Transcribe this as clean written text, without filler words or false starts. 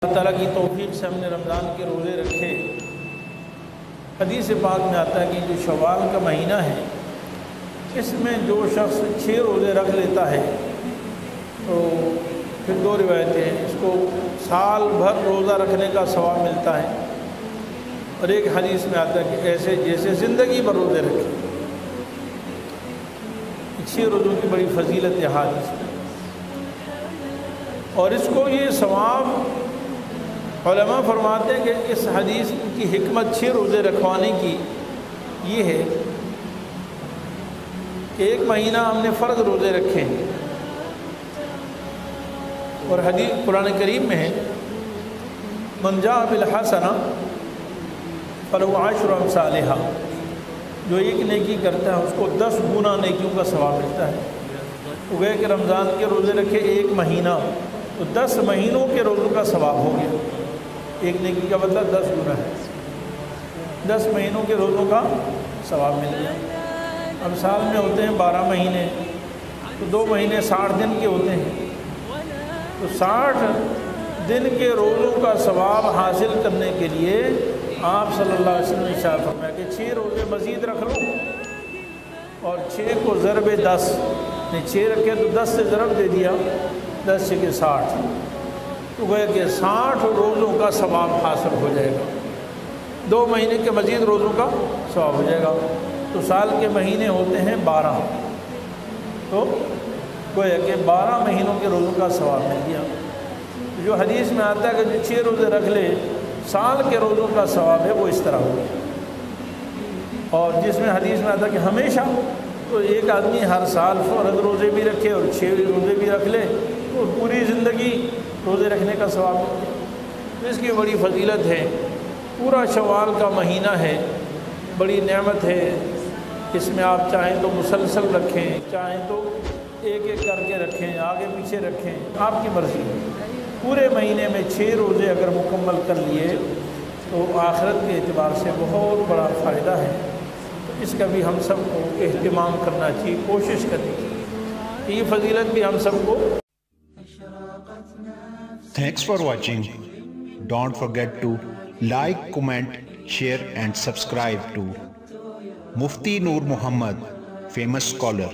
اللہ تعالیٰ کی توفیق سے ہم نے رمضان کے روزے رکھے۔ حدیث پاک میں آتا ہے کہ جو شوال کا مہینہ ہے اس میں جو شخص 6 روزے رکھ لیتا ہے تو پھر 2 روایتیں ہیں، اس کو سال بھر روزہ رکھنے کا ثواب ملتا ہے، اور ایک حدیث میں آتا ہے کہ ایسے جیسے زندگی بھر روزے رکھے۔ 6 روزوں کی بڑی فضیلت ہے حدیث میں، اور اس کو یہ ثواب علماء فرماتے ہیں کہ اس حدیث کی حکمت 6 روزے رکھوانے کی یہ ہے کہ 1 مہینہ ہم نے فرض روزے رکھے ہیں، اور حدیث قرآن کریم میں ہے من جاء بالحسنہ فلہ عشر امثالھا، جو ایک نیکی کرتا ہے اس کو 10 گنا نیکیوں کا ثواب ملتا ہے۔ تو گئے کہ رمضان کے روزے رکھے 1 مہینہ تو 10 مہینوں کے روزوں کا ثواب ہو گیا، ایک نیکی کا مطلب 10 گنا ہے، 10 مہینوں کے روزوں کا ثواب مل گیا۔ اب سال میں ہوتے ہیں 12 مہینے، تو 2 مہینے 60 دن کے ہوتے ہیں، تو 60 دن کے روزوں کا ثواب حاصل کرنے کے لیے آپ صلی اللہ علیہ وسلم نے ارشاد فرمایا کہ 6 روزے مزید رکھ لو، اور 6 کو ضرب 10، 6 رکھے تو 10 سے ضرب دے دیا، 10 سے 60، تو گویا کہ 60 روزوں کا ثواب حاصل ہو جائے گا، 2 مہینے کے مزید روزوں کا ثواب ہو جائے گا، تو سال کے مہینے ہوتے ہیں 12، تو گویا کہ 12 مہینوں کے روزوں کا ثواب مل گیا۔ جو حدیث میں آتا ہے کہ جو 6 روزے رکھ لے سال کے روزوں کا ثواب ہے وہ اس طرح ہو گیا، اور جس میں حدیث میں آتا ہے کہ ہمیشہ تو ایک آدمی ہر سال فرض روزے بھی رکھے اور 6 روزے بھی رکھ لے تو پوری زندگی روزے رکھنے کا ثواب ہے۔ تو اس کی بڑی فضیلت ہے، پورا شوال کا مہینہ ہے، بڑی نعمت ہے، اس میں آپ چاہیں تو مسلسل رکھیں، چاہیں تو ایک ایک کر کے رکھیں، آگے پیچھے رکھیں، آپ کی مرضی ہے۔ پورے مہینے میں 6 روزے اگر مکمل کر لیے تو آخرت کے اعتبار سے بہت بڑا فائدہ ہے، تو اس کا بھی ہم سب کو اہتمام کرنا چاہیے، کوشش کرنی چاہیے، یہ فضیلت بھی ہم سب کو۔ Thanks for watching. Don't forget to like, comment, share and subscribe to Mufti Noor Muhammad, famous scholar.